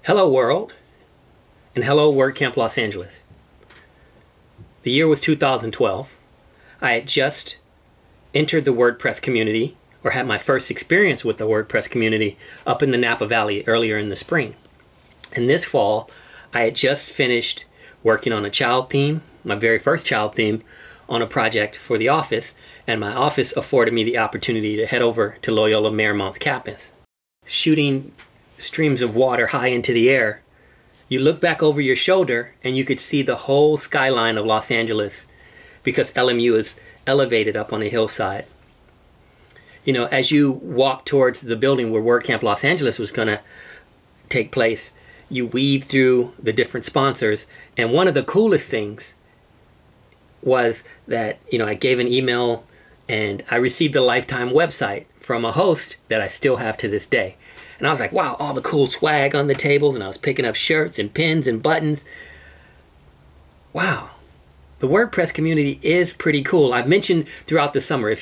Hello world, and hello WordCamp Los Angeles. The year was 2012. I had just entered the WordPress community, or had my first experience with the WordPress community up in the Napa Valley earlier in the spring. And this fall, I had just finished working on a child theme, my very first child theme, on a project for the office, and my office afforded me the opportunity to head over to Loyola Marymount's campus. Shooting streams of water high into the air, you look back over your shoulder and you could see the whole skyline of Los Angeles because LMU is elevated up on a hillside. You know, as you walk towards the building where WordCamp Los Angeles was going to take place, you weave through the different sponsors. And one of the coolest things was that, I gave an email and I received a lifetime website from a host that I still have to this day. And I was like, wow, all the cool swag on the tables, and I was picking up shirts and pins and buttons. Wow, the WordPress community is pretty cool. I've mentioned throughout the summer,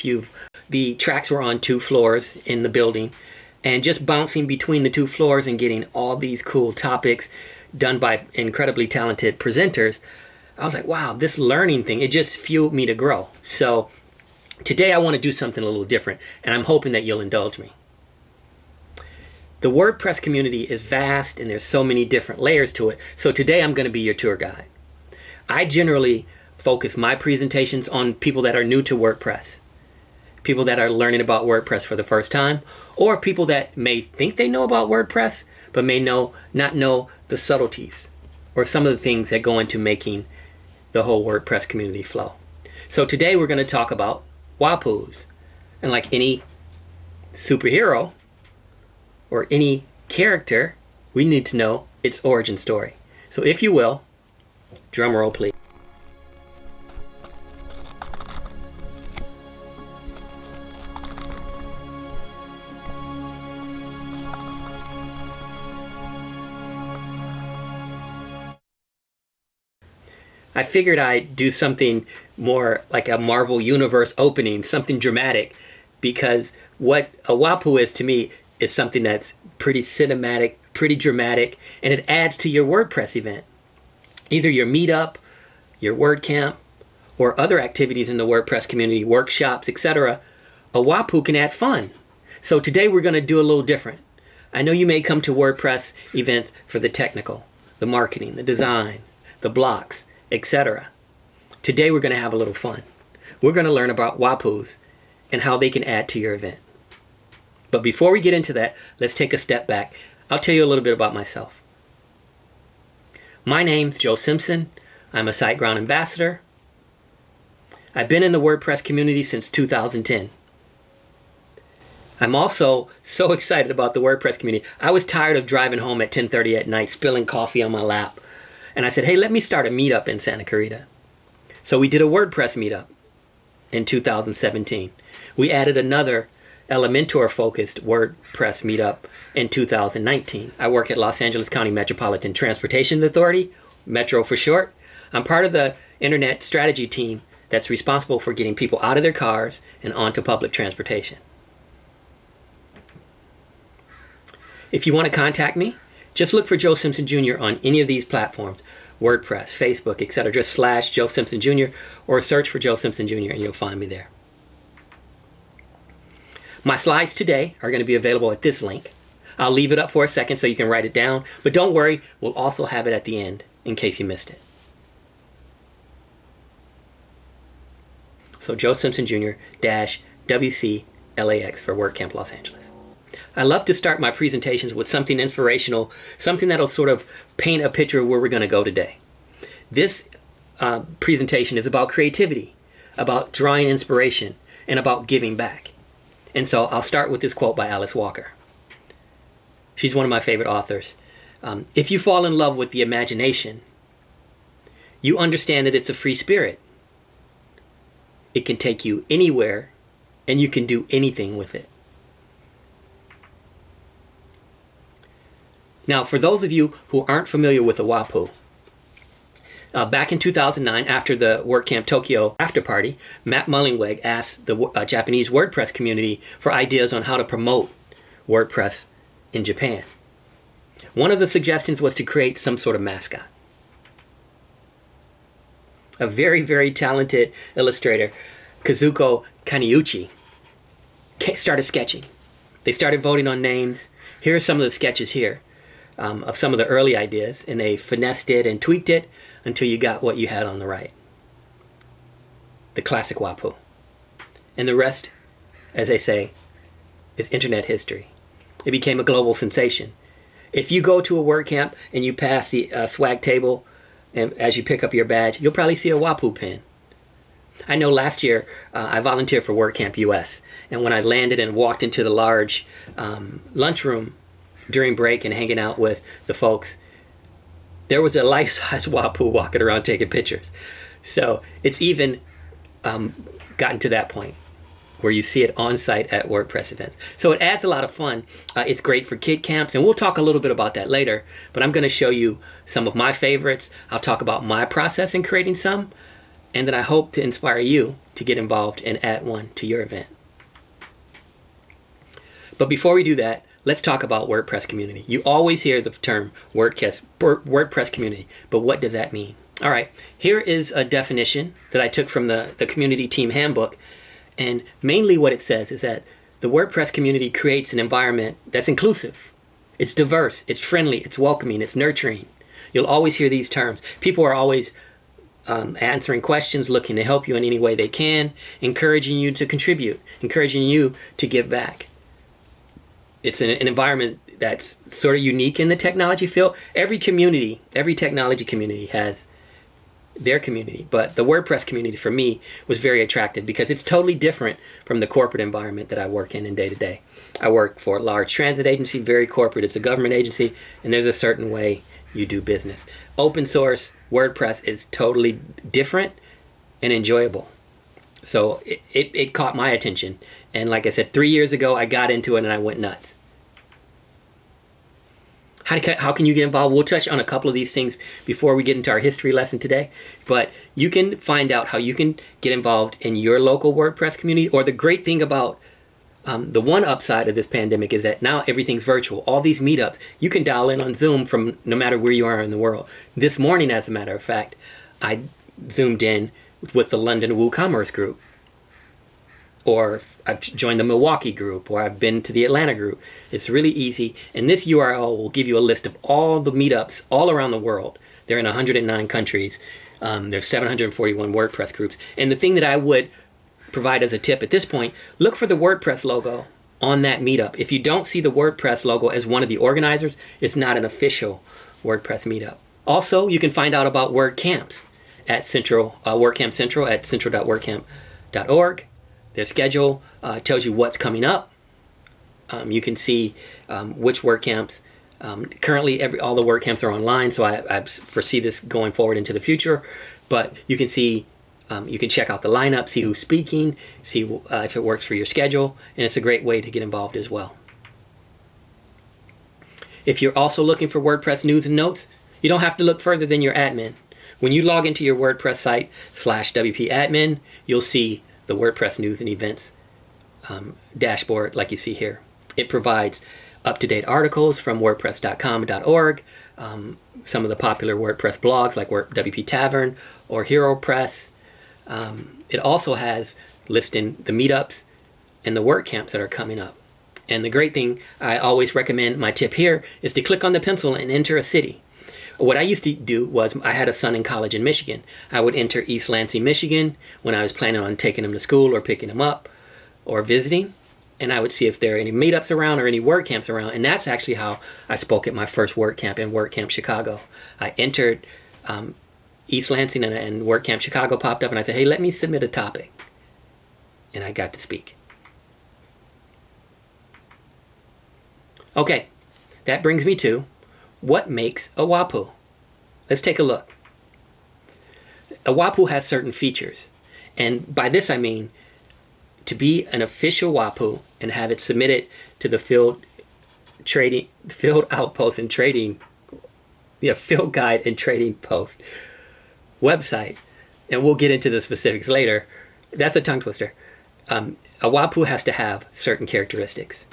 the tracks were on 2 floors in the building, and just bouncing between the 2 floors and getting all these cool topics done by incredibly talented presenters, I was like, wow, this learning thing, it just fueled me to grow. So today I want to do something a little different, and I'm hoping that you'll indulge me. The WordPress community is vast and there's so many different layers to it. So today I'm going to be your tour guide. I generally focus my presentations on people that are new to WordPress, people that are learning about WordPress for the first time, or people that may think they know about WordPress, but may not know the subtleties or some of the things that go into making the whole WordPress community flow. So today we're going to talk about Wapuus. And like any superhero, or any character, we need to know its origin story. So if you will, drum roll please. I figured I'd do something more like a Marvel Universe opening, something dramatic, because what a Wapuu is to me is something that's pretty cinematic, pretty dramatic, and it adds to your WordPress event. Either your Meetup, your WordCamp, or other activities in the WordPress community, workshops, etc. A Wapuu can add fun. So today we're going to do a little different. I know you may come to WordPress events for the technical, the marketing, the design, the blocks, etc. Today we're going to have a little fun. We're going to learn about Wapuus and how they can add to your event. But before we get into that, let's take a step back. I'll tell you a little bit about myself. My name's Joe Simpson. I'm a SiteGround ambassador. I've been in the WordPress community since 2010. I'm also so excited about the WordPress community. I was tired of driving home at 10:30 at night, spilling coffee on my lap. And I said, hey, let me start a meetup in Santa Clarita. So we did a WordPress meetup in 2017. We added another Elementor-focused WordPress meetup in 2019. I work at Los Angeles County Metropolitan Transportation Authority, Metro for short. I'm part of the internet strategy team that's responsible for getting people out of their cars and onto public transportation. If you want to contact me, just look for Joe Simpson Jr. on any of these platforms, WordPress, Facebook, etc. Just / Joe Simpson Jr. or search for Joe Simpson Jr. and you'll find me there. My slides today are going to be available at this link. I'll leave it up for a second so you can write it down, but don't worry, we'll also have it at the end in case you missed it. So Joe Simpson Jr. WC LAX for WordCamp Los Angeles. I love to start my presentations with something inspirational, something that'll sort of paint a picture of where we're going to go today. This presentation is about creativity, about drawing inspiration, and about giving back. And so I'll start with this quote by Alice Walker. She's one of my favorite authors. If you fall in love with the imagination, you understand that it's a free spirit. It can take you anywhere, and you can do anything with it. Now, for those of you who aren't familiar with the Wapuu, back in 2009, after the WordCamp Tokyo after party, Matt Mullingweg asked the Japanese WordPress community for ideas on how to promote WordPress in Japan. One of the suggestions was to create some sort of mascot. A very, very talented illustrator, Kazuko Kaniuchi, started sketching. They started voting on names. Here are some of the sketches here of some of the early ideas, and they finessed it and tweaked it until you got what you had on the right. The classic Wapuu. And the rest, as they say, is internet history. It became a global sensation. If you go to a WordCamp and you pass the swag table, and as you pick up your badge, you'll probably see a Wapuu pin. I know last year I volunteered for WordCamp US, and when I landed and walked into the large lunchroom during break and hanging out with the folks, there was a life-size Wapuu walking around taking pictures. So it's even gotten to that point where you see it on site at WordPress events. So it adds a lot of fun. It's great for kid camps, and we'll talk a little bit about that later, but I'm gonna show you some of my favorites. I'll talk about my process in creating some, and then I hope to inspire you to get involved and add one to your event. But before we do that, let's talk about WordPress community. You always hear the term WordPress community, but what does that mean? All right, here is a definition that I took from the community team handbook. And mainly what it says is that the WordPress community creates an environment that's inclusive. It's diverse, it's friendly, it's welcoming, it's nurturing. You'll always hear these terms. People are always answering questions, looking to help you in any way they can, encouraging you to contribute, encouraging you to give back. It's an environment that's sort of unique in the technology field. Every community, every technology community has their community, but the WordPress community for me was very attractive because it's totally different from the corporate environment that I work in day to day. I work for a large transit agency, very corporate. It's a government agency, and there's a certain way you do business. Open source WordPress is totally different and enjoyable. So it caught my attention. And like I said, 3 years ago, I got into it and I went nuts. How can you get involved? We'll touch on a couple of these things before we get into our history lesson today. But you can find out how you can get involved in your local WordPress community. Or the great thing about the one upside of this pandemic is that now everything's virtual. All these meetups, you can dial in on Zoom from no matter where you are in the world. This morning, as a matter of fact, I Zoomed in with the London WooCommerce group. Or I've joined the Milwaukee group, or I've been to the Atlanta group. It's really easy. And this URL will give you a list of all the meetups all around the world. They're in 109 countries. There's 741 WordPress groups. And the thing that I would provide as a tip at this point, look for the WordPress logo on that meetup. If you don't see the WordPress logo as one of the organizers, it's not an official WordPress meetup. Also, you can find out about WordCamps at WordCamp Central at central.wordcamp.org. Their schedule tells you what's coming up. You can see which WordCamps. Currently, all the WordCamps are online, so I foresee this going forward into the future. But you can see, you can check out the lineup, see who's speaking, see if it works for your schedule, and it's a great way to get involved as well. If you're also looking for WordPress news and notes, you don't have to look further than your admin. When you log into your WordPress site /WP admin, you'll see the WordPress news and events dashboard like you see here. It provides up-to-date articles from wordpress.com.org, some of the popular WordPress blogs like WP Tavern or HeroPress. It also has listing the meetups and the WordCamps that are coming up. And the great thing, I always recommend, my tip here, is to click on the pencil and enter a city. What I used to do was, I had a son in college in Michigan. I would enter East Lansing, Michigan when I was planning on taking him to school or picking him up or visiting. And I would see if there are any meetups around or any WordCamps around. And that's actually how I spoke at my first WordCamp in WordCamp Chicago. I entered East Lansing and WordCamp Chicago popped up and I said, hey, let me submit a topic. And I got to speak. Okay, that brings me to what makes a Wapuu? Let's take a look. A Wapuu has certain features. And by this I mean to be an official Wapuu and have it submitted to the Field Outpost and Trading, Field Guide and Trading Post website. And we'll get into the specifics later. That's a tongue twister. A Wapuu has to have certain characteristics.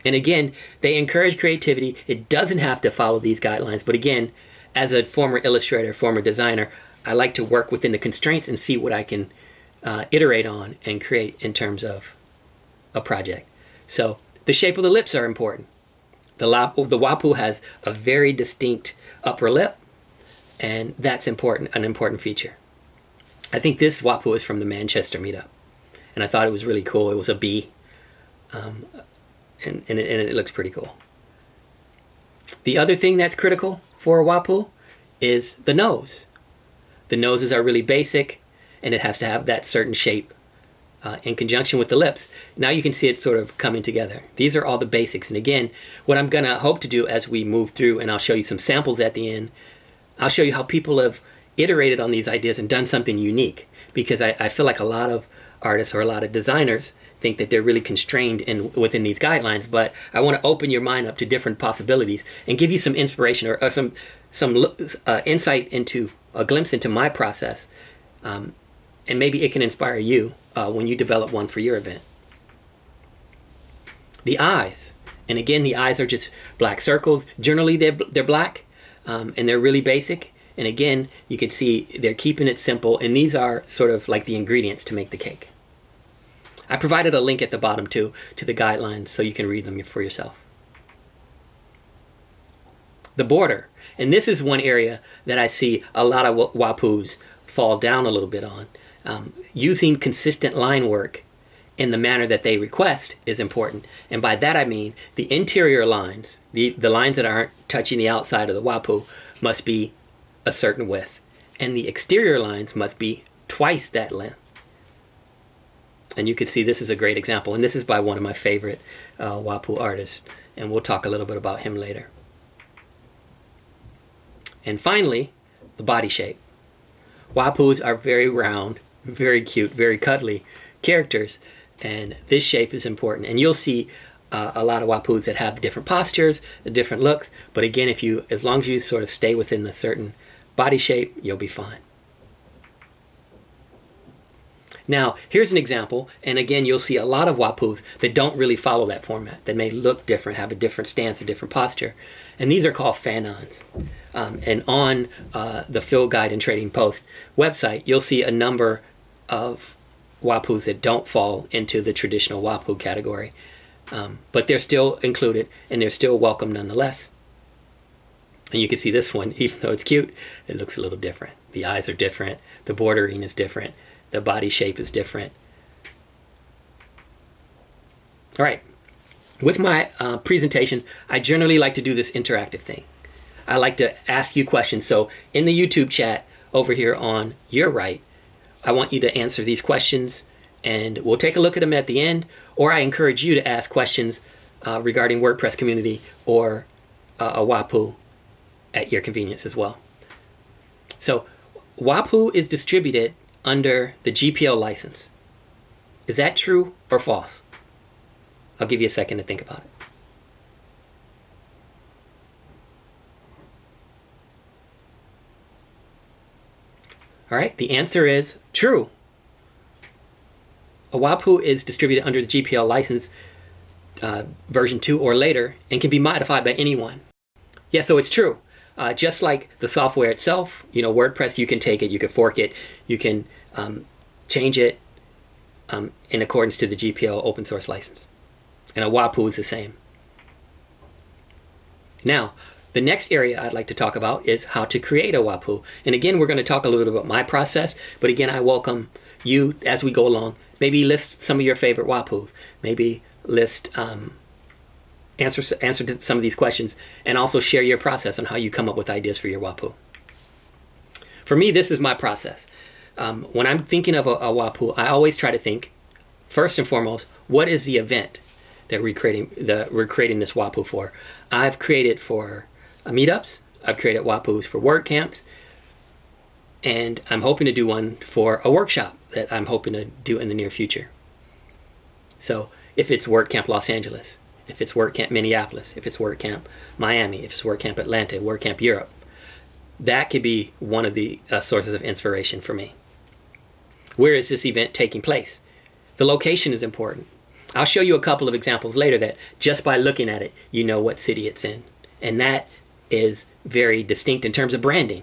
And again, they encourage creativity. It doesn't have to follow these guidelines. But again, as a former illustrator, former designer, I like to work within the constraints and see what I can iterate on and create in terms of a project. So the shape of the lips are important. The Wapuu has a very distinct upper lip, and that's important, an important feature. I think this Wapuu is from the Manchester Meetup, and I thought it was really cool. It was a bee, and it looks pretty cool. The other thing that's critical for a Wapuu is the nose. The noses are really basic, and it has to have that certain shape in conjunction with the lips. Now you can see it sort of coming together. These are all the basics. And again, what I'm gonna hope to do as we move through, and I'll show you some samples at the end, I'll show you how people have iterated on these ideas and done something unique. Because I feel like a lot of artists or a lot of designers think that they're really constrained within these guidelines, but I want to open your mind up to different possibilities and give you some inspiration or some insight into a glimpse into my process, and maybe it can inspire you when you develop one for your event. The eyes, and again, the eyes are just black circles. Generally, they're black, and they're really basic. And again, you can see they're keeping it simple, and these are sort of like the ingredients to make the cake. I provided a link at the bottom too to the guidelines so you can read them for yourself. The border, and this is one area that I see a lot of Wapuus fall down a little bit on. Using consistent line work in the manner that they request is important. And by that I mean the interior lines, the lines that aren't touching the outside of the Wapuu, must be a certain width. And the exterior lines must be twice that length. And you can see this is a great example. And this is by one of my favorite Wapuu artists. And we'll talk a little bit about him later. And finally, the body shape. Wapuus are very round, very cute, very cuddly characters. And this shape is important. And you'll see a lot of Wapuus that have different postures, different looks. But again, as long as you sort of stay within the certain body shape, you'll be fine. Now, here's an example, and again, you'll see a lot of Wapuus that don't really follow that format, that may look different, have a different stance, a different posture, and these are called fanons. And on the Field Guide and Trading Post website, you'll see a number of Wapuus that don't fall into the traditional Wapuu category, but they're still included, and they're still welcome nonetheless. And you can see this one, even though it's cute, it looks a little different. The eyes are different, the bordering is different, the body shape is different. All right, with my presentations, I generally like to do this interactive thing. I like to ask you questions. So in the YouTube chat over here on your right, I want you to answer these questions, and we'll take a look at them at the end, or I encourage you to ask questions regarding WordPress community or a Wapuu at your convenience as well. So Wapuu is distributed under the GPL license. Is that true or false? I'll give you a second to think about it. All right, the answer is true. A Wapuu is distributed under the GPL license version 2 or later and can be modified by anyone. Yeah, so it's true. Just like the software itself, WordPress, you can take it, you can fork it, you can change it in accordance to the GPL open source license. And a Wapuu is the same. Now, the next area I'd like to talk about is how to create a Wapuu. And again, we're going to talk a little bit about my process, but again, I welcome you as we go along. Maybe list some of your favorite Wapuus. Maybe list answer to some of these questions, and also share your process on how you come up with ideas for your Wapuu. For me, this is my process. When I'm thinking of a Wapuu, I always try to think, first and foremost, what is the event that we're creating this Wapuu for? I've created for meetups, I've created Wapuus for WordCamps, and I'm hoping to do one for a workshop that I'm hoping to do in the near future. So if it's WordCamp Los Angeles, if it's WordCamp Minneapolis, if it's WordCamp Miami, if it's WordCamp Atlanta, WordCamp Europe, that could be one of the sources of inspiration for me. Where is this event taking place? The location is important. I'll show you a couple of examples later that just by looking at it, you know what city it's in. And that is very distinct in terms of branding.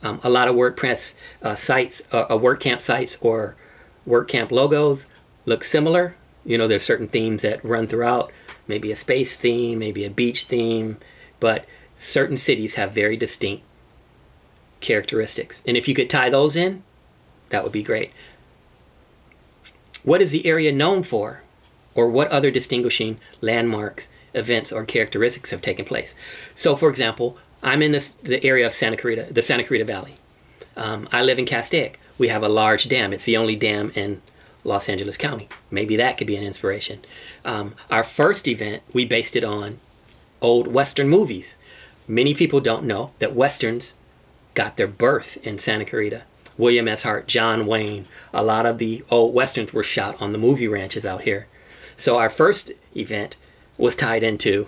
A lot of WordPress sites, WordCamp sites or WordCamp logos look similar. You know, there's certain themes that run throughout, maybe a space theme, maybe a beach theme, but certain cities have very distinct characteristics. And if you could tie those in, that would be great. What is the area known for? Or what other distinguishing landmarks, events, or characteristics have taken place? So, for example, I'm in the area of Santa Clarita, the Santa Clarita Valley. I live in Castaic. We have a large dam. It's the only dam in Los Angeles County. Maybe that could be an inspiration. Our first event, we based it on old Western movies. Many people don't know that Westerns got their birth in Santa Clarita. William S. Hart, John Wayne, a lot of the old Westerns were shot on the movie ranches out here. So our first event was tied into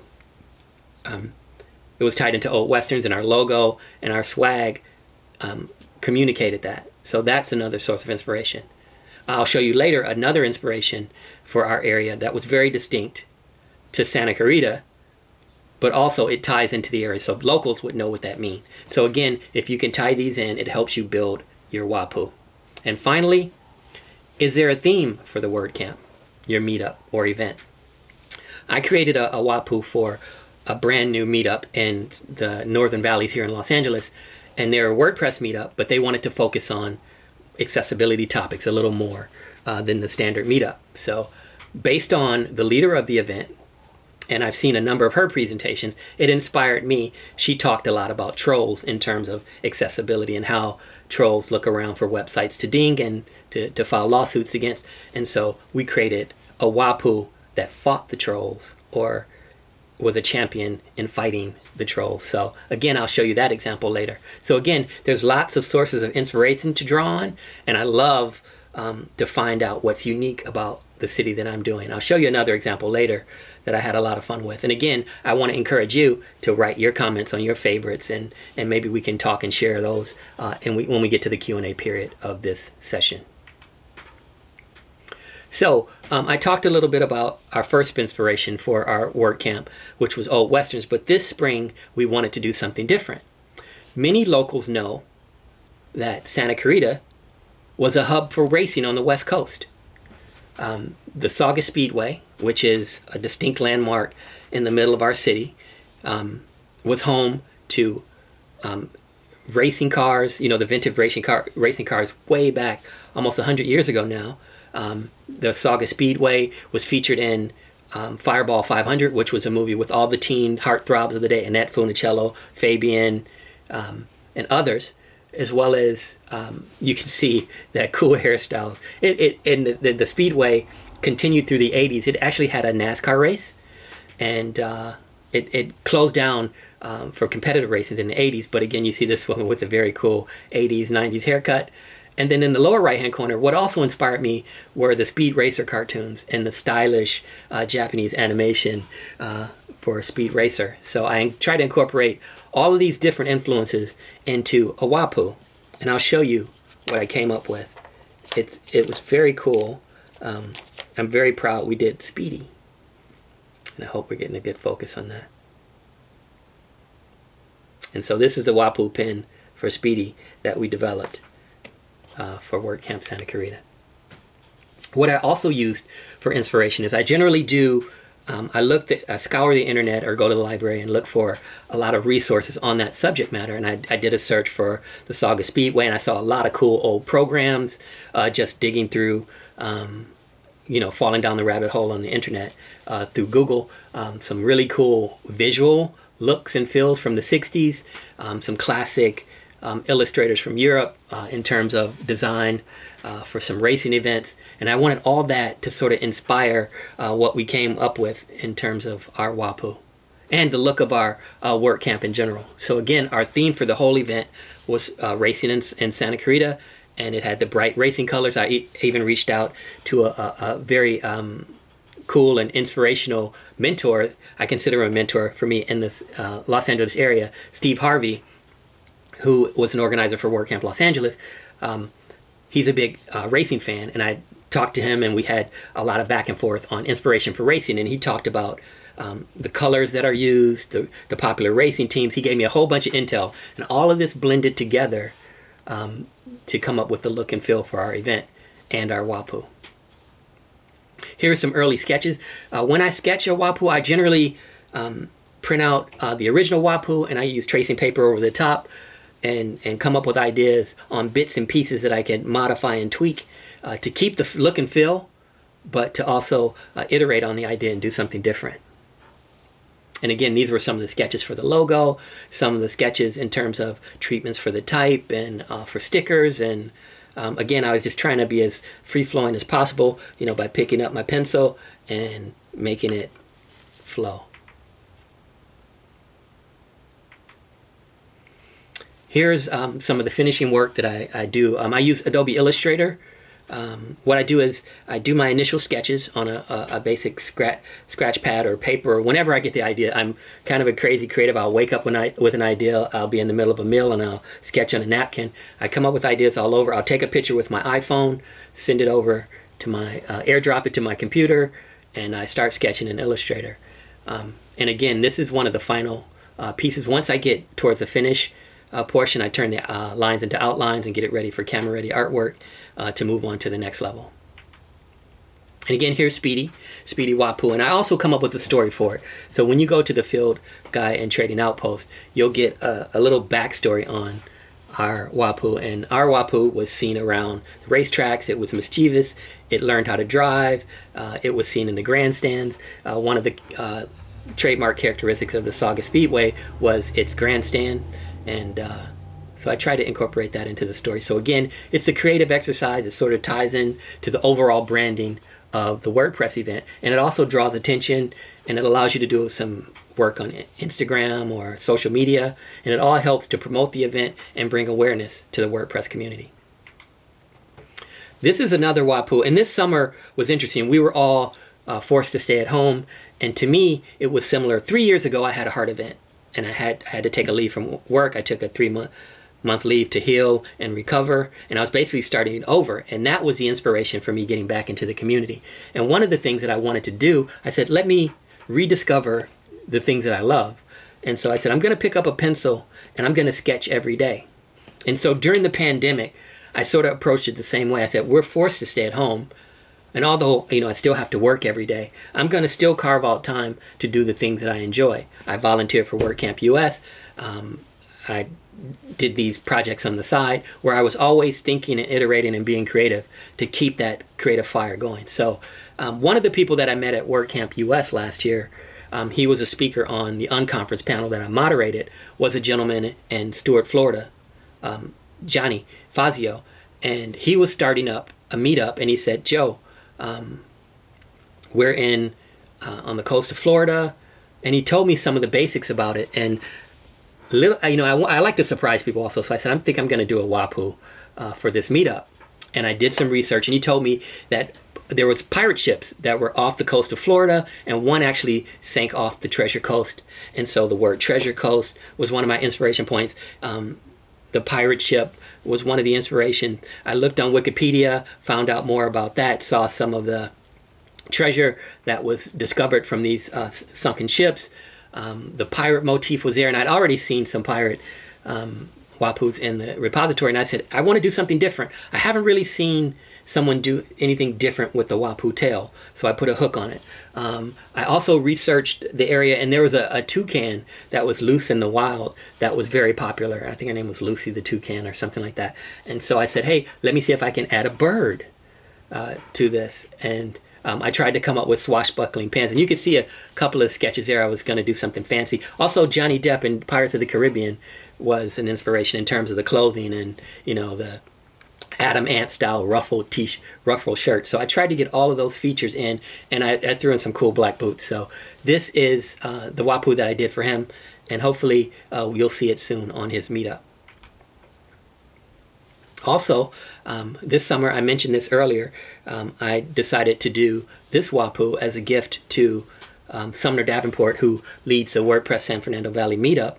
old Westerns, and our logo and our swag communicated that. So that's another source of inspiration. I'll show you later another inspiration for our area that was very distinct to Santa Clarita, but also it ties into the area, so locals would know what that means. So again, if you can tie these in, it helps you build your Wapuu. And finally, is there a theme for the WordCamp, your meetup or event? I created a Wapuu for a brand new meetup in the Northern Valleys here in Los Angeles, and they're a WordPress meetup, but they wanted to focus on accessibility topics a little more than the standard meetup. So based on the leader of the event, and I've seen a number of her presentations, it inspired me. She talked a lot about trolls in terms of accessibility and how trolls look around for websites to ding and to file lawsuits against. And so we created a Wapuu that fought the trolls or was a champion in fighting the trolls. So again, I'll show you that example later. So again, there's lots of sources of inspiration to draw on, and I love to find out what's unique about the city that I'm doing. I'll show you another example later that I had a lot of fun with. And again, I want to encourage you to write your comments on your favorites, and maybe we can talk and share those when we get to the Q&A period of this session. So I talked a little bit about our first inspiration for our WordCamp, which was old Westerns, but this spring we wanted to do something different. Many locals know that Santa Clarita was a hub for racing on the West Coast. The Saugus Speedway, which is a distinct landmark in the middle of our city, was home to racing cars, you know, the vintage racing cars way back almost 100 years ago now. The Saugus Speedway was featured in Fireball 500, which was a movie with all the teen heartthrobs of the day, Annette Funicello, Fabian, and others, as well as you can see that cool hairstyle. The Speedway continued through the 80s. It actually had a NASCAR race, and it closed down for competitive races in the 80s. But again, you see this woman with a very cool 80s, 90s haircut. And then in the lower right-hand corner, what also inspired me were the Speed Racer cartoons and the stylish Japanese animation for a Speed Racer. So I try to incorporate all of these different influences into a Wapuu. And I'll show you what I came up with. It was very cool. I'm very proud we did Speedy. And I hope we're getting a good focus on that. And so this is the Wapuu pin for Speedy that we developed for WordCamp Santa Clarita. What I also used for inspiration is I generally do, I scour the internet or go to the library and look for a lot of resources on that subject matter. And I did a search for the Saugus Speedway, and I saw a lot of cool old programs, just digging through, falling down the rabbit hole on the internet through Google. Some really cool visual looks and feels from the 60s, some classic illustrators from Europe in terms of design for some racing events. And I wanted all that to sort of inspire what we came up with in terms of our Wapuu and the look of our WordCamp in general. So again, our theme for the whole event was racing in Santa Clarita, and it had the bright racing colors. I even reached out to a very cool and inspirational mentor. I consider him a mentor for me in this Los Angeles area, Steve Harvey, who was an organizer for WordCamp Los Angeles. He's a big racing fan, and I talked to him, and we had a lot of back and forth on inspiration for racing. And he talked about the colors that are used, the popular racing teams. He gave me a whole bunch of intel, and all of this blended together to come up with the look and feel for our event and our Wapuu. Here are some early sketches. When I sketch a Wapuu, I generally print out the original Wapuu, and I use tracing paper over the top and come up with ideas on bits and pieces that I can modify and tweak to keep the look and feel, but to also iterate on the idea and do something different. And again, these were some of the sketches for the logo, some of the sketches in terms of treatments for the type and for stickers. And again, I was just trying to be as free-flowing as possible, by picking up my pencil and making it flow. Here's some of the finishing work that I do. I use Adobe Illustrator. What I do is I do my initial sketches on a basic scratch pad or paper, or whenever I get the idea. I'm kind of a crazy creative. I'll wake up with an idea. I'll be in the middle of a meal and I'll sketch on a napkin. I come up with ideas all over. I'll take a picture with my iPhone, send it over to my airdrop it to my computer, and I start sketching in Illustrator. And again, this is one of the final pieces. Once I get towards the finish portion, I turn the lines into outlines and get it ready for camera ready artwork to move on to the next level. And again, here's Speedy Wapuu, and I also come up with a story for it. So when you go to the Field Trading Outpost, you'll get a little backstory on our Wapuu. And our Wapuu was seen around the racetracks. It was mischievous. It learned how to drive. It was seen in the grandstands. One of the trademark characteristics of the Saugus Speedway was its grandstand. And so I try to incorporate that into the story. So again, it's a creative exercise. It sort of ties in to the overall branding of the WordPress event. And it also draws attention, and it allows you to do some work on Instagram or social media. And it all helps to promote the event and bring awareness to the WordPress community. This is another Wapuu. And this summer was interesting. We were all forced to stay at home. And to me, it was similar. 3 years ago, I had a heart event. And I had to take a leave from work. I took a 3-month leave to heal and recover. And I was basically starting over. And that was the inspiration for me getting back into the community. And one of the things that I wanted to do, I said, let me rediscover the things that I love. And so I said, I'm going to pick up a pencil and I'm going to sketch every day. And so during the pandemic, I sort of approached it the same way. I said, we're forced to stay at home. And although, I still have to work every day, I'm going to still carve out time to do the things that I enjoy. I volunteered for WordCamp US. I did these projects on the side where I was always thinking and iterating and being creative to keep that creative fire going. So one of the people that I met at WordCamp US last year, he was a speaker on the unconference panel that I moderated, was a gentleman in Stuart, Florida, Johnny Fazio. And he was starting up a meetup, and he said, Joe, we're in on the coast of Florida, and he told me some of the basics about it. And I like to surprise people also, so I said, I think I'm going to do a Wapuu for this meetup. And I did some research, and he told me that there was pirate ships that were off the coast of Florida, and one actually sank off the Treasure Coast. And so the word Treasure Coast was one of my inspiration points. The pirate ship was one of the inspiration. I looked on Wikipedia, found out more about that, saw some of the treasure that was discovered from these sunken ships. The pirate motif was there, and I'd already seen some pirate Wapuus in the repository, and I said, I want to do something different. I haven't really seen someone do anything different with the Wapuu tail, so I put a hook on it. I also researched the area, and there was a toucan that was loose in the wild that was very popular. I think her name was Lucy the Toucan or something like that. And so I said, hey, let me see if I can add a bird to this. And I tried to come up with swashbuckling pants, and you could see a couple of sketches there. I was going to do something fancy. Also, Johnny Depp in Pirates of the Caribbean was an inspiration in terms of the clothing and, the Adam Ant style ruffled shirt. So I tried to get all of those features in, and I threw in some cool black boots. So this is the Wapuu that I did for him, and hopefully you'll see it soon on his meetup. Also, this summer, I mentioned this earlier, I decided to do this Wapuu as a gift to Sumner Davenport, who leads the WordPress San Fernando Valley Meetup.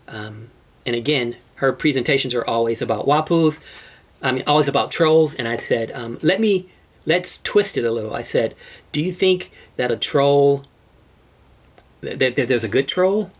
And again, her presentations are always about Wapuus, always about trolls. And I said, let me let's twist it a little. I said, do you think that a troll, that there's a good troll,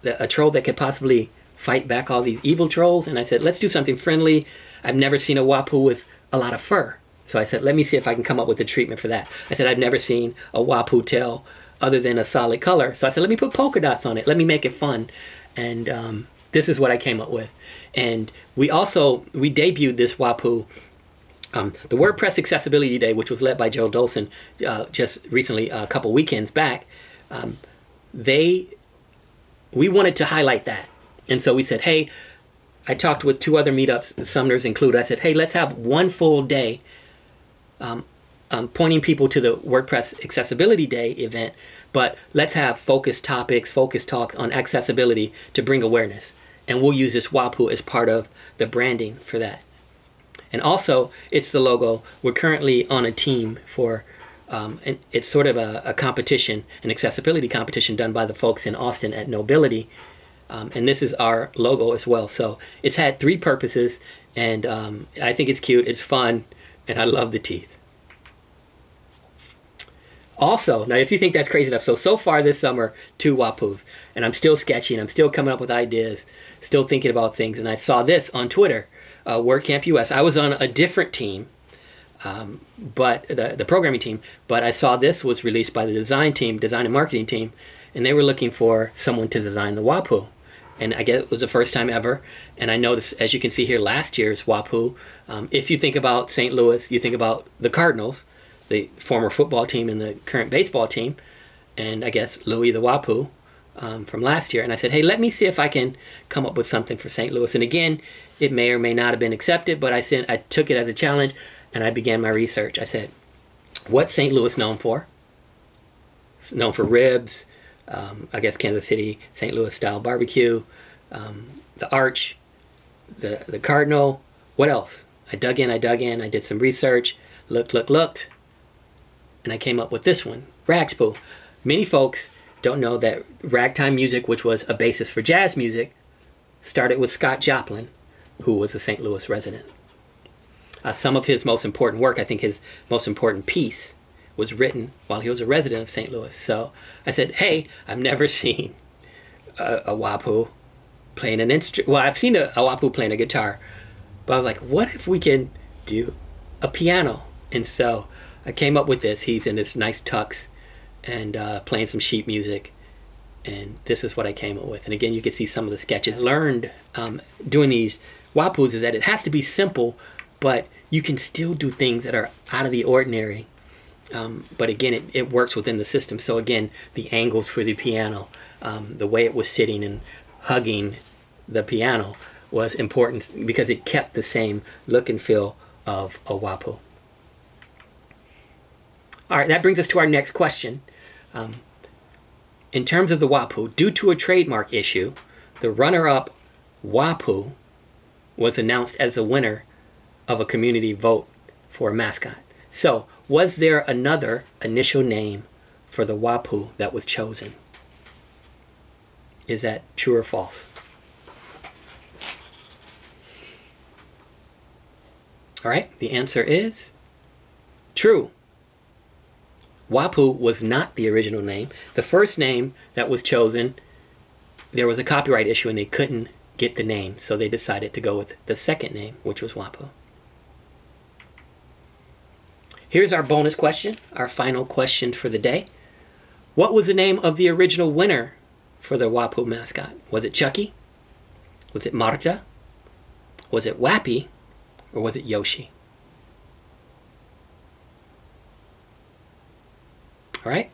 a troll that could possibly fight back all these evil trolls? And I said, let's do something friendly. I've never seen a Wapuu with a lot of fur. So I said, let me see if I can come up with a treatment for that. I said, I've never seen a Wapuu tail other than a solid color. So I said, let me put polka dots on it. Let me make it fun. And this is what I came up with. And we debuted this Wapuu, the WordPress Accessibility Day, which was led by Joe Simpson just recently, a couple weekends back. We wanted to highlight that. And so we said, hey, I talked with 2 other meetups, Sumner's included. I said, hey, let's have one full day pointing people to the WordPress Accessibility Day event, but let's have focused topics, focused talks on accessibility to bring awareness. And we'll use this Wapuu as part of the branding for that. And also, it's the logo. We're currently on a team for, and it's sort of a competition, an accessibility competition done by the folks in Austin at Nobility. And this is our logo as well. So it's had 3 purposes, and I think it's cute, it's fun, and I love the teeth. Also, now if you think that's crazy enough, so far this summer, 2 Wapuus, and I'm still sketching, I'm still coming up with ideas, still thinking about things, and I saw this on Twitter, WordCamp US. I was on a different team, but the programming team, but I saw this was released by the design and marketing team, and they were looking for someone to design the Wapuu. And I guess it was the first time ever. And I noticed, as you can see here, last year's Wapuu, if you think about St. Louis, you think about the Cardinals, the former football team and the current baseball team, and I guess Louis the Wapuu from last year. And I said, hey, let me see if I can come up with something for St. Louis. And again, it may or may not have been accepted, but I took it as a challenge, and I began my research. I said, what's St. Louis known for? It's known for ribs, I guess Kansas City, St. Louis style barbecue, the arch, the cardinal. What else? I dug in, I did some research, looked, and I came up with this one, Ragspoo. Many folks don't know that ragtime music, which was a basis for jazz music, started with Scott Joplin, who was a St. Louis resident. Some of his most important work, I think his most important piece, was written while he was a resident of St. Louis. So I said, hey, I've never seen a Wapuu playing an instrument. Well, I've seen a Wapuu playing a guitar, but I was like, what if we can do a piano? And so I came up with this. He's in this nice tux and playing some sheet music. And this is what I came up with. And again, you can see some of the sketches. Learned doing these Wapuus is that it has to be simple, but you can still do things that are out of the ordinary. But again, it works within the system. So again, the angles for the piano, the way it was sitting and hugging the piano was important because it kept the same look and feel of a Wapuu. All right, that brings us to our next question. In terms of the Wapuu, due to a trademark issue, the runner-up Wapuu was announced as the winner of a community vote for a mascot. So, was there another initial name for the Wapuu that was chosen? Is that true or false? All right, the answer is true. Wapuu was not the original name. The first name that was chosen, there was a copyright issue and they couldn't get the name, so they decided to go with the second name, which was Wapuu. Here's our bonus question, our final question for the day. What was the name of the original winner for the Wapuu mascot? Was it Chucky? Was it Marta? Was it Wappy? Or was it Yoshi? All right.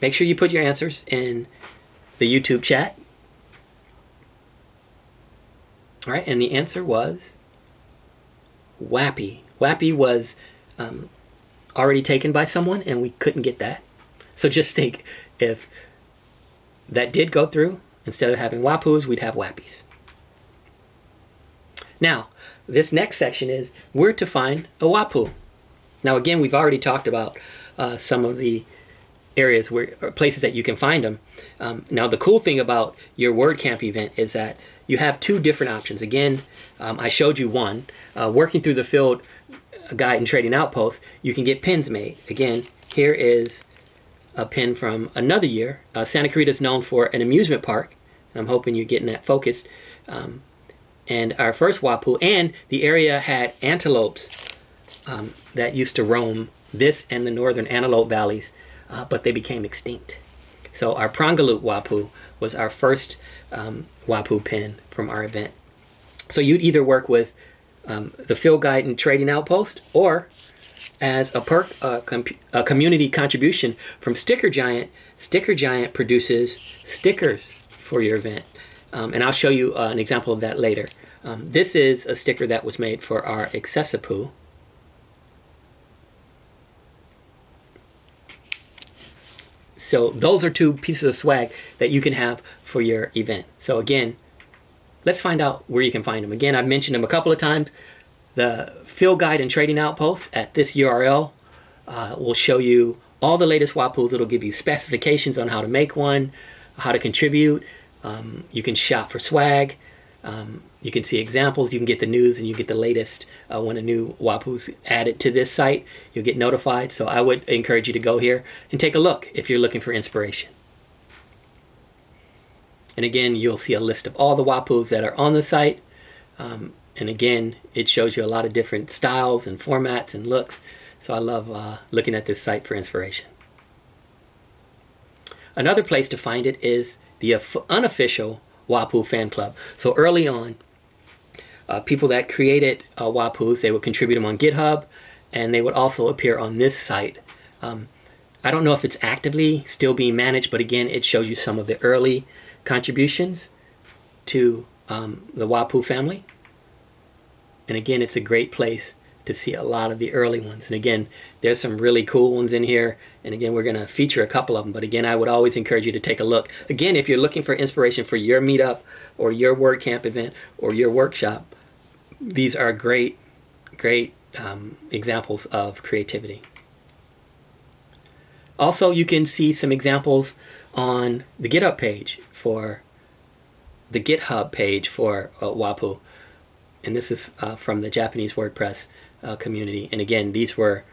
Make sure you put your answers in the YouTube chat. All right, and the answer was Wappy. Wappy was already taken by someone, and we couldn't get that. So just think, if that did go through, instead of having Wapuus, we'd have Wappies. Now, this next section is where to find a Wapuu. Now, again, we've already talked about some of the areas or places that you can find them. Now, the cool thing about your WordCamp event is that you have 2 different options. Again, I showed you one. Working through the field Guide and Trading Outpost, you can get pins made. Again, here is a pin from another year. Santa Clarita is known for an amusement park. I'm hoping you're getting that focused. And our first Wapuu, and the area had antelopes that used to roam this and the northern antelope valleys, but they became extinct. So our Prongaloop Wapuu was our first Wapuu pin from our event. So you'd either work with the Field Guide and Trading Outpost, or as a community contribution from Sticker Giant. Sticker Giant produces stickers for your event. And I'll show you an example of that later. This is a sticker that was made for our Accessipoo. So those are two pieces of swag that you can have for your event. So again, let's find out where you can find them. Again, I've mentioned them a couple of times. The Field Guide and Trading Outpost at this URL will show you all the latest Wapuus. It'll give you specifications on how to make one, how to contribute. You can shop for swag. You can see examples. You can get the news, and you get the latest when a new Wapuu's added to this site. You'll get notified. So I would encourage you to go here and take a look if you're looking for inspiration. And again, you'll see a list of all the Wapuus that are on the site. And again, it shows you a lot of different styles and formats and looks. So I love looking at this site for inspiration. Another place to find it is the unofficial Wapuu fan club. So early on, people that created Wapuus, they would contribute them on GitHub, and they would also appear on this site. I don't know if it's actively still being managed, but again, it shows you some of the early contributions to the Wapuu family. And again, it's a great place to see a lot of the early ones. And again, there's some really cool ones in here. And again, we're going to feature a couple of them. But again, I would always encourage you to take a look. Again, if you're looking for inspiration for your meetup or your WordCamp event or your workshop, these are great examples of creativity. Also, you can see some examples on the GitHub page for Wapuu. And this is from the Japanese WordPress community. And again, these were,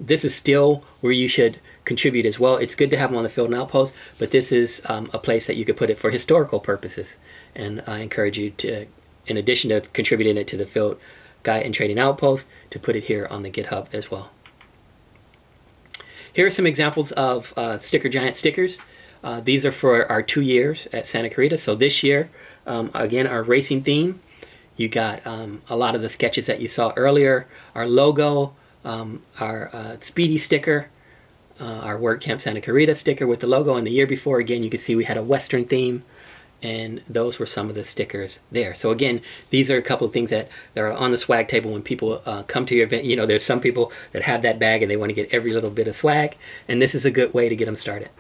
this is still where you should contribute as well. It's good to have them on the Field and Outpost, but this is a place that you could put it for historical purposes. And I encourage you to, in addition to contributing it to the Field Guide and Trading Outpost, to put it here on the GitHub as well. Here are some examples of Sticker Giant stickers. These are for our 2 years at Santa Clarita. So this year, again, our racing theme. You got a lot of the sketches that you saw earlier, our logo, our Speedy sticker, our WordCamp Santa Clarita sticker with the logo. And the year before, again, you can see we had a Western theme, and those were some of the stickers there. So again, these are a couple of things that are on the swag table when people come to your event. You know, there's some people that have that bag and they want to get every little bit of swag, and this is a good way to get them started.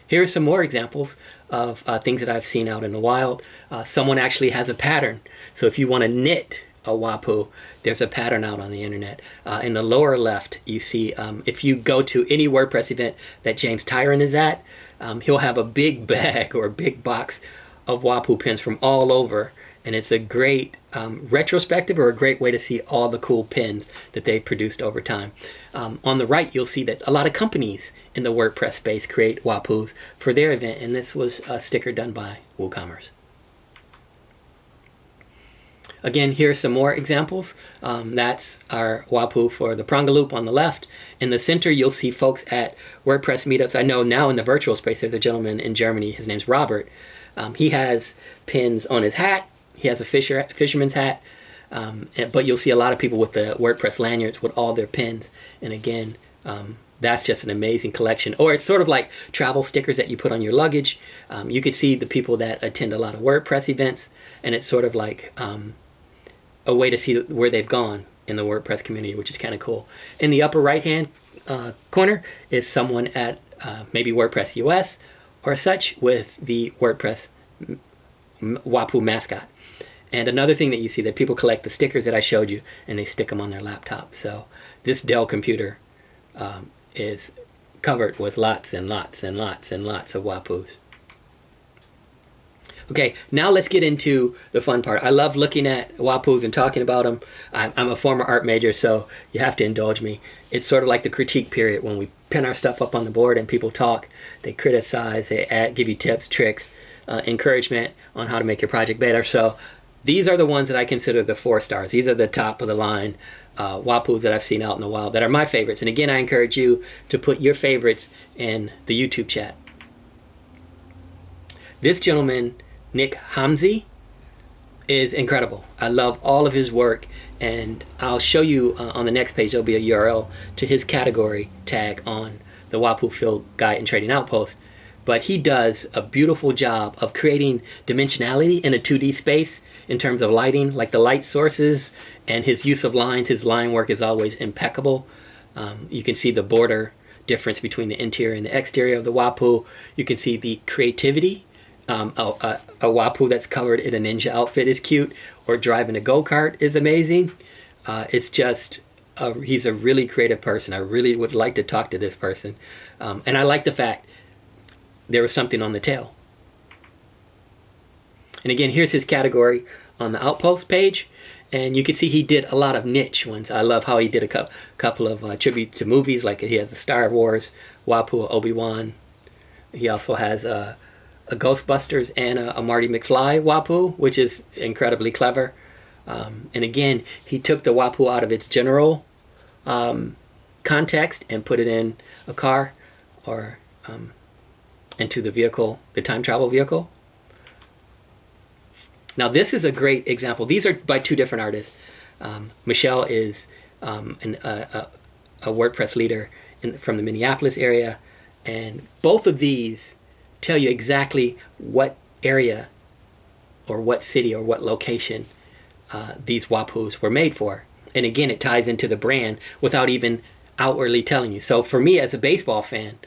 Here are some more examples of things that I've seen out in the wild. Someone actually has a pattern. So if you want to knit a Wapuu, there's a pattern out on the internet. In the lower left, you see, if you go to any WordPress event that James Tyron is at, he'll have a big bag or a big box of Wapuu pins from all over. And it's a great retrospective, or a great way to see all the cool pins that they've produced over time. On the right, you'll see that a lot of companies in the WordPress space create Wapuus for their event, and this was a sticker done by WooCommerce. Again, here's some more examples. That's our Wapuu for the Prongaloop on the left. In the center, you'll see folks at WordPress meetups. I know now in the virtual space, there's a gentleman in Germany. His name's Robert. He has pins on his hat. He has a fisherman's hat. But you'll see a lot of people with the WordPress lanyards with all their pins. And again, that's just an amazing collection. Or it's sort of like travel stickers that you put on your luggage. You could see the people that attend a lot of WordPress events, and it's sort of like a way to see where they've gone in the WordPress community, which is kind of cool. In the upper right-hand corner is someone at maybe WordPress US or such with the WordPress Wapuu Mascot. And another thing that you see, that people collect the stickers that I showed you, and they stick them on their laptop. So this Dell computer is covered with lots and lots and lots and lots of Wapuus. Okay, now let's get into the fun part. I love looking at Wapuus and talking about them. I'm a former art major, so you have to indulge me. It's sort of like the critique period when we pin our stuff up on the board and people talk. They criticize, they give you tips, tricks, encouragement on how to make your project better. So these are the ones that I consider the 4 stars. These are the top of the line Wapuus that I've seen out in the wild that are my favorites. And again, I encourage you to put your favorites in the YouTube chat. This gentleman, Nick Hamzi, is incredible. I love all of his work, and I'll show you on the next page. There'll be a URL to his category tag on the Wapuu Field Trading Outpost. But he does a beautiful job of creating dimensionality in a 2D space in terms of lighting, like the light sources and his use of lines. His line work is always impeccable. You can see the border difference between the interior and the exterior of the Wapuu. You can see the creativity. A Wapuu that's covered in a ninja outfit is cute, or driving a go-kart is amazing. It's just, he's a really creative person. I really would like to talk to this person. And I like the fact there was something on the tail. And again, here's his category on the Outpost page. And you can see he did a lot of niche ones. I love how he did a couple of tributes to movies, like he has the Star Wars Wapuu, Obi-Wan. He also has a Ghostbusters and a Marty McFly Wapuu, which is incredibly clever. And again, he took the Wapuu out of its general context and put it in a car or into the vehicle, the time travel vehicle. Now this is a great example. These are by 2 different artists. Michelle is a WordPress leader from the Minneapolis area, and both of these tell you exactly what area or what city or what location these Wapuus were made for. And again, it ties into the brand without even outwardly telling you. So for me as a baseball fan,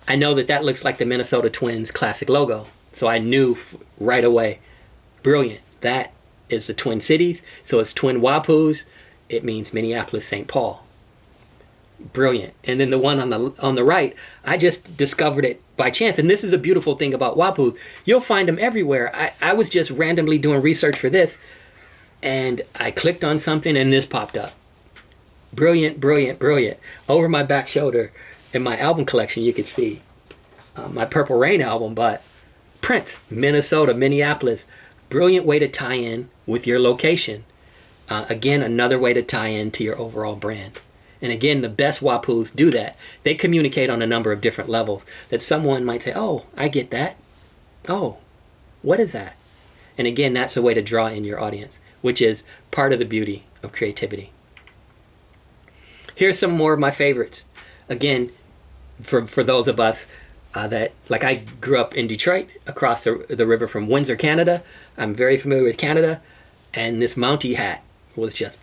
I know that looks like the Minnesota Twins classic logo. So I knew right away, brilliant. That is the Twin Cities. So it's Twin Wapuus. It means Minneapolis, St. Paul. Brilliant. And then the one on the right, I just discovered it by chance. And this is a beautiful thing about Wapuu. You'll find them everywhere. I was just randomly doing research for this, and I clicked on something and this popped up. Brilliant, brilliant, brilliant. Over my back shoulder in my album collection, you can see my Purple Rain album, but Prince, Minnesota, Minneapolis. Brilliant way to tie in with your location. Again, another way to tie in to your overall brand. And again, the best Wapuus do that. They communicate on a number of different levels that someone might say, oh, I get that. Oh, what is that? And again, that's a way to draw in your audience, which is part of the beauty of creativity. Here's some more of my favorites. Again, for those of us that, like I grew up in Detroit, across the river from Windsor, Canada. I'm very familiar with Canada. And this Mountie hat was just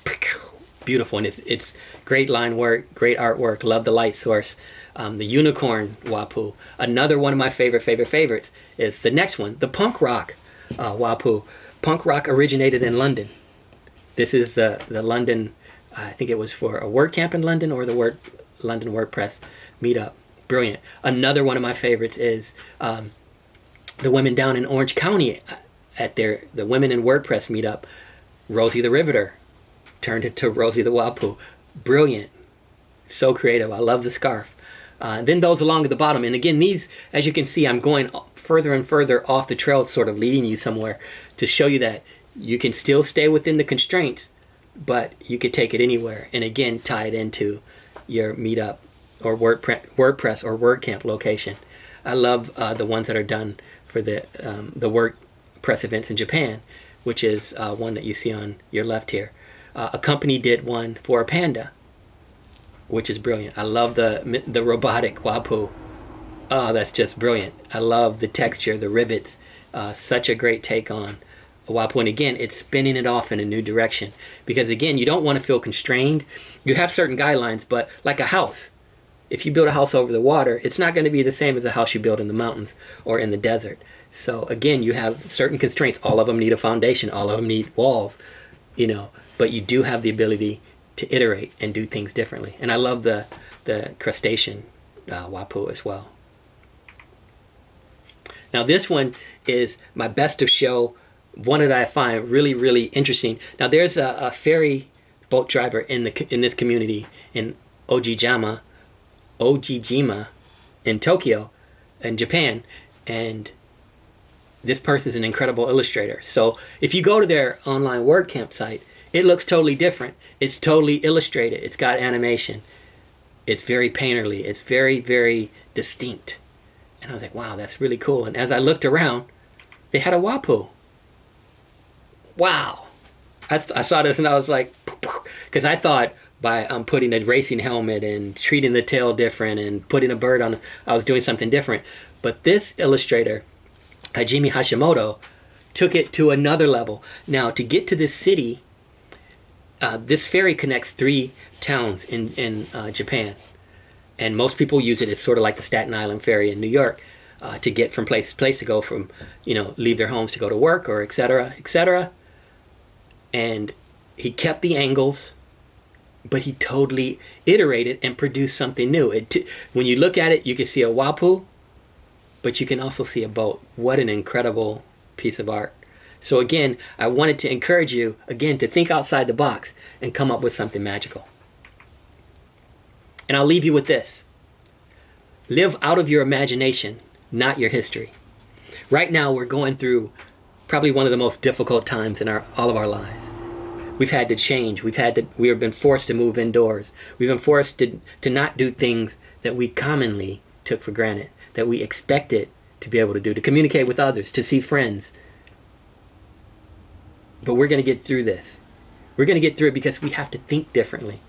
beautiful, and it's great line work, great artwork. Love the light source. The unicorn Wapuu. Another one of my favorites is the next one, the punk rock Wapuu. Punk rock originated in London. This is the London. I think it was for a WordCamp in London or the London WordPress Meetup. Brilliant. Another one of my favorites is the women down in Orange County at the Women in WordPress Meetup. Rosie the Riveter turned into Rosie the Wapuu. Brilliant. So creative. I love the scarf. Then those along at the bottom. And again, these, as you can see, I'm going further and further off the trail, sort of leading you somewhere to show you that you can still stay within the constraints, but you could take it anywhere. And again, tie it into your Meetup or WordPress or WordCamp location. I love the ones that are done for the WordPress events in Japan, which is one that you see on your left here. A company did one for a panda, which is brilliant. I love the robotic Wapuu. Oh, that's just brilliant. I love the texture, the rivets. Such a great take on a Wapuu. And again, it's spinning it off in a new direction. Because again, you don't want to feel constrained. You have certain guidelines, but like a house. If you build a house over the water, it's not going to be the same as a house you build in the mountains or in the desert. So again, you have certain constraints. All of them need a foundation. All of them need walls, but you do have the ability to iterate and do things differently. And I love the crustacean Wapuu as well. Now this one is my best of show, one that I find really, really interesting. Now there's a ferry boat driver in this community in Ojijima in Tokyo, in Japan, and this person is an incredible illustrator. So if you go to their online WordCamp site, it looks totally different. It's totally illustrated. It's got animation. It's very painterly. It's very, very distinct. And I was like, wow, that's really cool. And as I looked around, they had a Wapuu. Wow. I saw this and I was like, because I thought by putting a racing helmet and treating the tail different and putting a bird on, I was doing something different. But this illustrator, Hajime Hashimoto, took it to another level. Now, to get to this city, this ferry connects 3 towns in Japan. And most people use it as sort of like the Staten Island ferry in New York to get from place to place, to go from, leave their homes to go to work, or et cetera, et cetera. And he kept the angles, but he totally iterated and produced something new. When you look at it, you can see a Wapuu, but you can also see a boat. What an incredible piece of art. So again, I wanted to encourage you, again, to think outside the box and come up with something magical. And I'll leave you with this. Live out of your imagination, not your history. Right now, we're going through probably one of the most difficult times in all of our lives. We've had to change. We have been forced to move indoors. We've been forced to not do things that we commonly took for granted, that we expected to be able to do, to communicate with others, to see friends. But we're going to get through this. We're going to get through it because we have to think differently.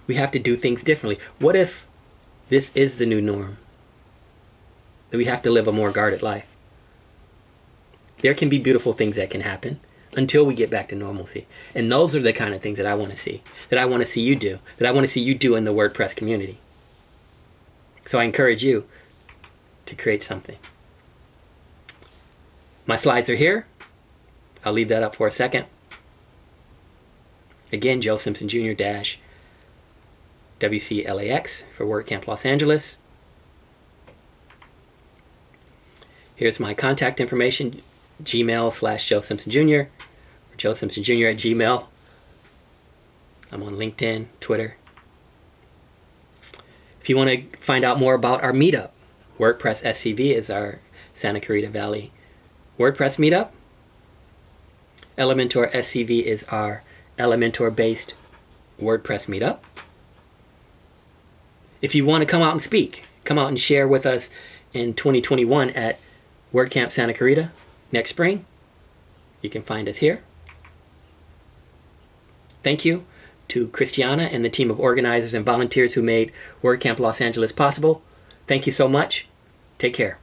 We have to do things differently. What if this is the new norm? That we have to live a more guarded life. There can be beautiful things that can happen until we get back to normalcy. And those are the kind of things that I want to see. That I want to see you do. That I want to see you do in the WordPress community. So I encourage you to create something. My slides are here. I'll leave that up for a second. Again, Joe Simpson Jr. WCLAX for WordCamp Los Angeles. Here's my contact information, Gmail/Joe Simpson Jr. or Joe Simpson Jr. at Gmail. I'm on LinkedIn, Twitter. If you want to find out more about our meetup, WordPress SCV is our Santa Clarita Valley WordPress meetup. Elementor SCV is our Elementor-based WordPress meetup. If you want to come out and speak, come out and share with us in 2021 at WordCamp Santa Clarita next spring, you can find us here. Thank you to Christiana and the team of organizers and volunteers who made WordCamp Los Angeles possible. Thank you so much. Take care.